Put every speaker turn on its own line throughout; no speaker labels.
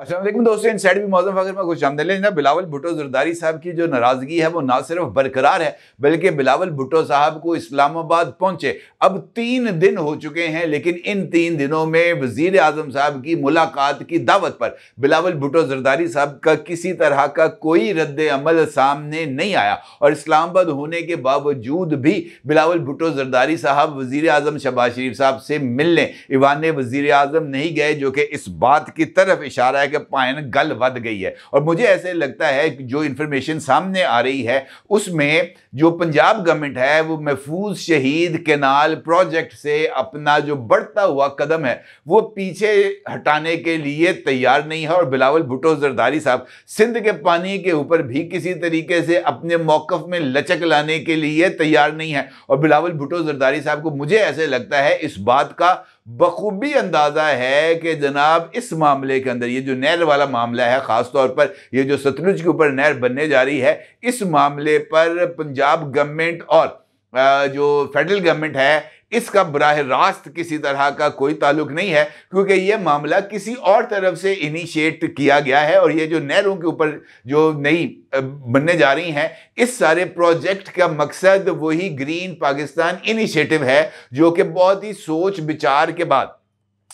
अस्सलाम वालेकुम दोस्तों, इनसाइड भी मौजूद अगर मैं कुछ आमदनी ना बिलावल भुट्टो जरदारी साहब की जो नाराजगी है वो ना सिर्फ बरकरार है बल्कि बिलावल भुट्टो साहब को इस्लामाबाद पहुंचे अब 3 दिन हो चुके हैं, लेकिन इन 3 दिनों में वजीर आजम साहब की मुलाकात की दावत पर बिलावल भुट्टो जरदारी साहब का किसी तरह का कोई रद्द अमल सामने नहीं आया और इस्लामाबाद होने के बावजूद भी बिलावल भुट्टो जरदारी साहब वजीर आजम शहबाज शरीफ साहब से मिलने ईवान वजीर आजम नहीं गए, जो कि इस बात की तरफ इशारा है कि पायन गल वध गई है। और मुझे ऐसे लगता है कि जो इंफॉर्मेशन सामने आ रही है उसमें जो पंजाब गवर्नमेंट है वो महफूज शहीद कैनाल प्रोजेक्ट से अपना जो बढ़ता हुआ कदम है वो पीछे हटाने के लिए तैयार नहीं है और बिलावल भुट्टो जरदारी साहब सिंध के पानी के ऊपर भी किसी तरीके से अपने मौकफ में लचक लाने के लिए तैयार नहीं है। और बिलावल भुट्टो जरदारी साहब को मुझे ऐसे लगता है इस बात का बखूबी अंदाजा है कि जनाब इस मामले के अंदर ये जो नहर वाला मामला है, खासतौर पर ये जो सतलुज के ऊपर नहर बनने जा रही है, इस मामले पर पंजाब गवर्नमेंट और जो फेडरल गवर्नमेंट है इसका बराह रास्त किसी तरह का कोई ताल्लुक नहीं है, क्योंकि यह मामला किसी और तरफ से इनिशिएट किया गया है। और ये जो नहरों के ऊपर जो नई बनने जा रही हैं, इस सारे प्रोजेक्ट का मकसद वही ग्रीन पाकिस्तान इनिशिएटिव है जो कि बहुत ही सोच विचार के बाद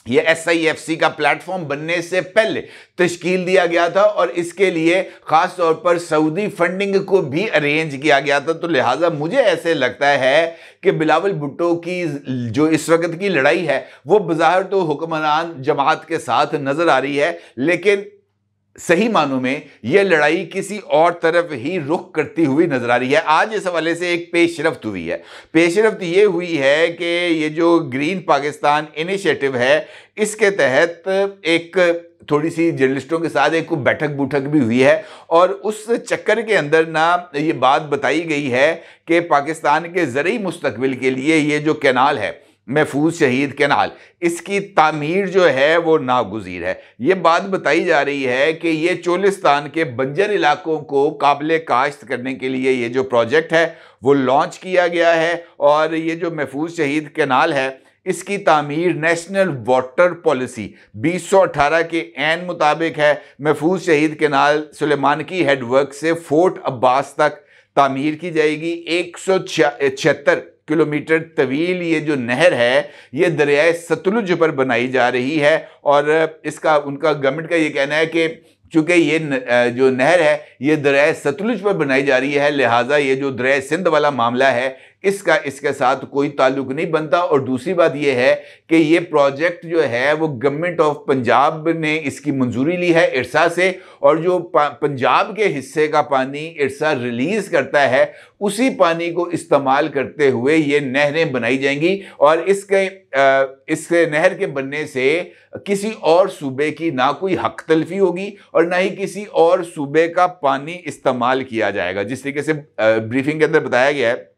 ये SIFC का प्लेटफॉर्म बनने से पहले तश्कील दिया गया था और इसके लिए खास तौर पर सऊदी फंडिंग को भी अरेंज किया गया था। तो लिहाजा मुझे ऐसे लगता है कि बिलावल भुट्टो की जो इस वक्त की लड़ाई है वो बज़ाहिर तो हुक्मरान जमात के साथ नजर आ रही है, लेकिन सही मानों में यह लड़ाई किसी और तरफ ही रुख करती हुई नजर आ रही है। आज इस हवाले से एक पेशरफ्त हुई है। पेशरफ्त ये हुई है कि ये जो ग्रीन पाकिस्तान इनिशिएटिव है इसके तहत एक थोड़ी सी जर्नलिस्टों के साथ एक बैठक भी हुई है और उस चक्कर के अंदर ना ये बात बताई गई है कि पाकिस्तान के ज़रई मुस्तकबिल के लिए ये जो कैनाल है महफूज शहीद कैनाल, इसकी तामीर जो है वो नागुज़ीर है। ये बात बताई जा रही है कि ये चोलिस्तान के बंजर इलाकों को काबिल काश्त करने के लिए ये जो प्रोजेक्ट है वो लॉन्च किया गया है और ये जो महफूज शहीद कैनाल है इसकी तामीर नेशनल वाटर पॉलिसी 2018 के ऐन मुताबिक है। महफूज शहीद कैनाल सुलेमान की हेडवर्क से फोर्ट अब्बास तक तामीर की जाएगी। 176 किलोमीटर तवील ये जो नहर है ये दरियाए सतलुज पर बनाई जा रही है और इसका उनका गवर्नमेंट का ये कहना है कि चूँकि ये जो नहर है ये दरियाए सतलुज पर बनाई जा रही है, लिहाजा ये जो दरियाए सिंध वाला मामला है इसका इसके साथ कोई ताल्लुक नहीं बनता। और दूसरी बात यह है कि ये प्रोजेक्ट जो है वो गवर्नमेंट ऑफ पंजाब ने इसकी मंजूरी ली है इरसा से और जो पंजाब के हिस्से का पानी इरसा रिलीज़ करता है उसी पानी को इस्तेमाल करते हुए ये नहरें बनाई जाएंगी और इस नहर के बनने से किसी और सूबे की ना कोई हक तलफी होगी और ना ही किसी और सूबे का पानी इस्तेमाल किया जाएगा। जिस तरीके से ब्रीफिंग के अंदर बताया गया है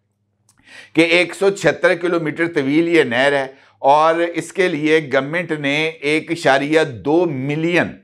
कि 176 किलोमीटर तवील ये नहर है और इसके लिए गवर्नमेंट ने 1.2 मिलियन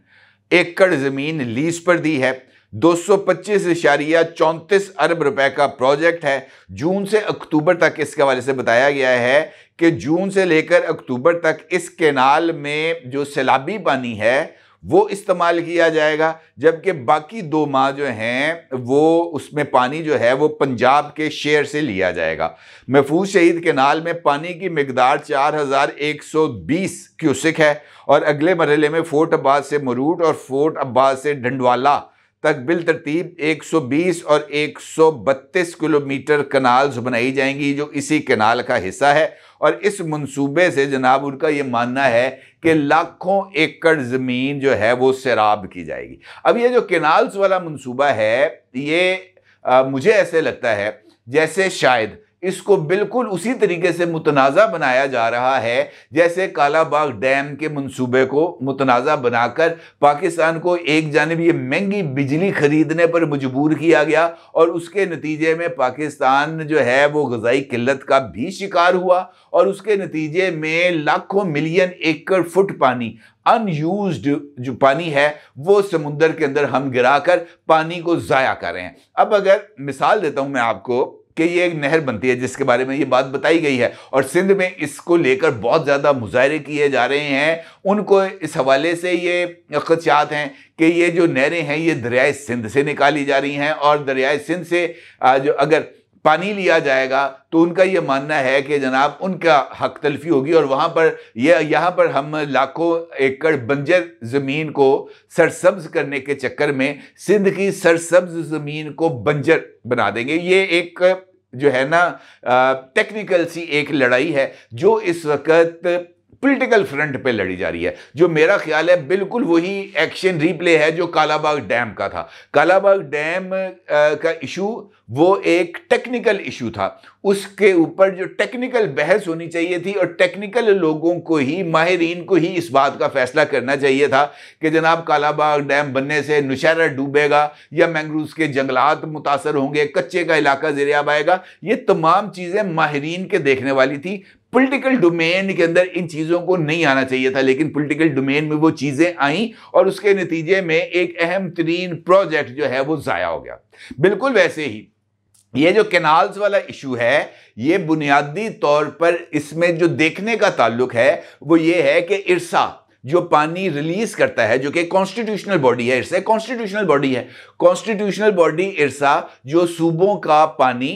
एकड़ ज़मीन लीज पर दी है। 225.34 अरब रुपए का प्रोजेक्ट है। जून से अक्टूबर तक इसके हवाले से बताया गया है कि जून से लेकर अक्टूबर तक इस कैनाल में जो सैलाबी पानी है वो इस्तेमाल किया जाएगा, जबकि बाकी 2 माह जो हैं वो उसमें पानी जो है वो पंजाब के शेयर से लिया जाएगा। महफूज शहीद कैनाल में पानी की मिकदार 4120 क्यूसिक है और अगले मरहले में फोर्ट अब्बास से मरूट और फोर्ट अब्बास से डंडवाला तक बिल तरतीब 120 और 132 किलोमीटर कनाल्स बनाई जाएंगी जो इसी कैनाल का हिस्सा है। और इस मंसूबे से जनाब उनका ये मानना है कि लाखों एकड़ ज़मीन जो है वो सैराब की जाएगी। अब ये जो कैनाल्स वाला मंसूबा है ये मुझे ऐसे लगता है जैसे शायद इसको बिल्कुल उसी तरीके से मुतनाज़ा बनाया जा रहा है जैसे कालाबाग डैम के मंसूबे को मुतनाज़ा बनाकर पाकिस्तान को एक जानिब ये महंगी बिजली खरीदने पर मजबूर किया गया और उसके नतीजे में पाकिस्तान जो है वो ग़ज़ाई किल्लत का भी शिकार हुआ और उसके नतीजे में लाखों मिलियन एकड़ फुट पानी अनयूज्ड जो पानी है वो समुद्र के अंदर हम गिराकर पानी को ज़ाया कर रहे हैं। अब अगर मिसाल देता हूं मैं आपको कि ये एक नहर बनती है जिसके बारे में ये बात बताई गई है, और सिंध में इसको लेकर बहुत ज़्यादा मुजाहरे किए जा रहे हैं। उनको इस हवाले से ये खदशात हैं कि ये जो नहरें हैं ये दरियाए सिंध से निकाली जा रही हैं, और दरियाए सिंध से जो अगर पानी लिया जाएगा तो उनका ये मानना है कि जनाब उनका हक तलफी होगी, और वहाँ पर यहाँ पर हम लाखों एकड़ बंजर ज़मीन को सरसब्ज करने के चक्कर में सिंध की सरसब्ज ज़मीन को बंजर बना देंगे। ये एक जो है ना टेक्निकल सी एक लड़ाई है जो इस वक्त पॉलिटिकल फ्रंट पे लड़ी जा रही है, जो मेरा ख्याल है बिल्कुल वही एक्शन रिप्ले है जो कालाबाग डैम का था। कालाबाग डैम का इशू वो एक टेक्निकल इशू था, उसके ऊपर जो टेक्निकल बहस होनी चाहिए थी, और टेक्निकल लोगों को ही, माहिरीन को ही इस बात का फैसला करना चाहिए था कि जनाब कालाबाग डैम बनने से नौशहरा डूबेगा या मैंग्रोव्स के जंगलात मुतासर होंगे, कच्चे का इलाका ज़ेर-ए-आब आएगा। ये तमाम चीज़ें माहिरीन के देखने वाली थी। पॉलिटिकल डोमेन के अंदर इन चीज़ों को नहीं आना चाहिए था, लेकिन पॉलिटिकल डोमेन में वो चीज़ें आईं और उसके नतीजे में एक अहम तरीन प्रोजेक्ट जो है वो ज़ाया हो गया। बिल्कुल वैसे ही ये जो कैनाल्स वाला इशू है, ये बुनियादी तौर पर इसमें जो देखने का ताल्लुक है वो ये है कि इरसा जो पानी रिलीज करता है, जो कि कॉन्स्टिट्यूशनल बॉडी है, इरसा कॉन्स्टिट्यूशनल बॉडी है, कॉन्स्टिट्यूशनल बॉडी इरसा जो सूबों का पानी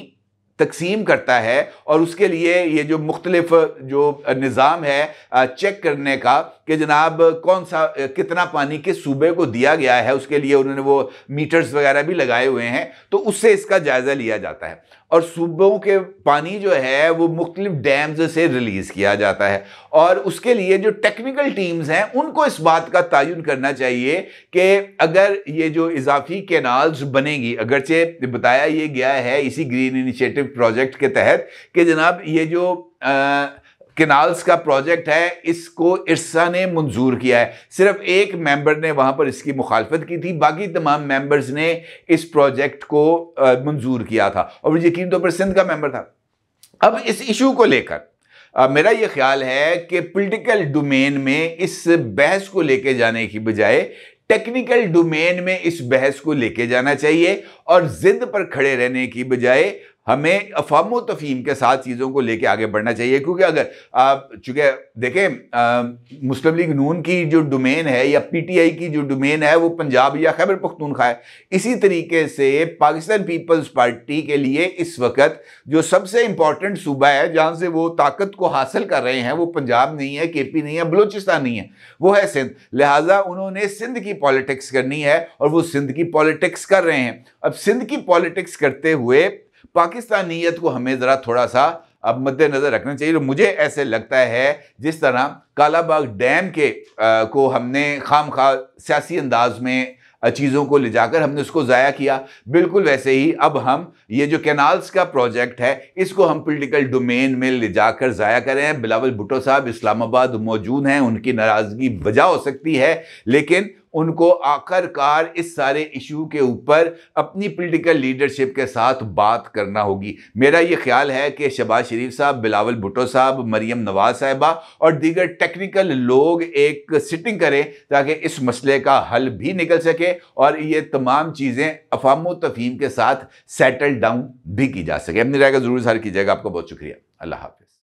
तकसीम करता है, और उसके लिए ये जो मुख्तलिफ जो निज़ाम है चेक करने का कि जनाब कौन सा कितना पानी किस सूबे को दिया गया है, उसके लिए उन्होंने वो मीटर्स वगैरह भी लगाए हुए हैं, तो उससे इसका जायज़ा लिया जाता है। और सूबों के पानी जो है वो मुख्तलिफ डैम्स से रिलीज़ किया जाता है, और उसके लिए जो टेक्निकल टीम्स हैं उनको इस बात का तयन करना चाहिए कि अगर ये जो इजाफी कैनाल्स बनेगी, अगरचे बताया ये गया है इसी ग्रीन इनिशिएटिव प्रोजेक्ट के तहत कि जनाब ये जो कैनाल्स का प्रोजेक्ट है इसको इरसा ने मंजूर किया है। सिर्फ एक मेंबर ने वहां पर इसकी मुखालफत की थी, बाकी तमाम मेंबर्स ने इस प्रोजेक्ट को मंजूर किया था, और वो यकीन तौर पर सिंध का मेंबर था। अब इस इशू को लेकर मेरा ये ख्याल है कि पॉलिटिकल डोमेन में इस बहस को लेके जाने की बजाय टेक्निकल डोमेन में इस बहस को लेके जाना चाहिए, और जिद पर खड़े रहने की बजाय हमें अफामो तफहीम के साथ चीज़ों को लेके आगे बढ़ना चाहिए। क्योंकि अगर चूँकि देखें मुस्लिम लीग नून की जो डोमेन है या पीटीआई की जो डोमेन है वो पंजाब या खैबर पख्तूनख्वा है, इसी तरीके से पाकिस्तान पीपल्स पार्टी के लिए इस वक्त जो सबसे इंपॉर्टेंट सूबा है जहाँ से वो ताकत को हासिल कर रहे हैं वो पंजाब नहीं है, केपी नहीं है, बलूचिस्तान नहीं है, वो है सिंध। लिहाजा उन्होंने सिंध की पॉलिटिक्स करनी है और वो सिंध की पॉलिटिक्स कर रहे हैं। अब सिंध की पॉलिटिक्स करते हुए पाकिस्तानियत को हमें ज़रा थोड़ा सा अब मद्देनज़र रखना चाहिए। तो मुझे ऐसे लगता है जिस तरह कालाबाग डैम के को हमने खामखा सियासी अंदाज में चीज़ों को ले जाकर हमने उसको ज़ाया किया, बिल्कुल वैसे ही अब हम ये जो कैनाल्स का प्रोजेक्ट है इसको हम पॉलिटिकल डोमेन में ले जाकर ज़ाया करें। बिलावल भुट्टो साहब इस्लामाबाद मौजूद हैं, उनकी नाराज़गी वजह हो सकती है, लेकिन उनको आखिरकार इस सारे इशू के ऊपर अपनी पॉलिटिकल लीडरशिप के साथ बात करना होगी। मेरा ये ख्याल है कि शहबाज शरीफ साहब, बिलावल भुट्टो साहब, मरियम नवाज साहिबा और दीगर टेक्निकल लोग एक सिटिंग करें ताकि इस मसले का हल भी निकल सके और ये तमाम चीज़ें अफामो तफहीम के साथ सेटल डाउन भी की जा सके। अपनी राय का ज़रूर इज़हार कीजिएगा। आपका बहुत शुक्रिया। अल्लाह हाफ़िज़।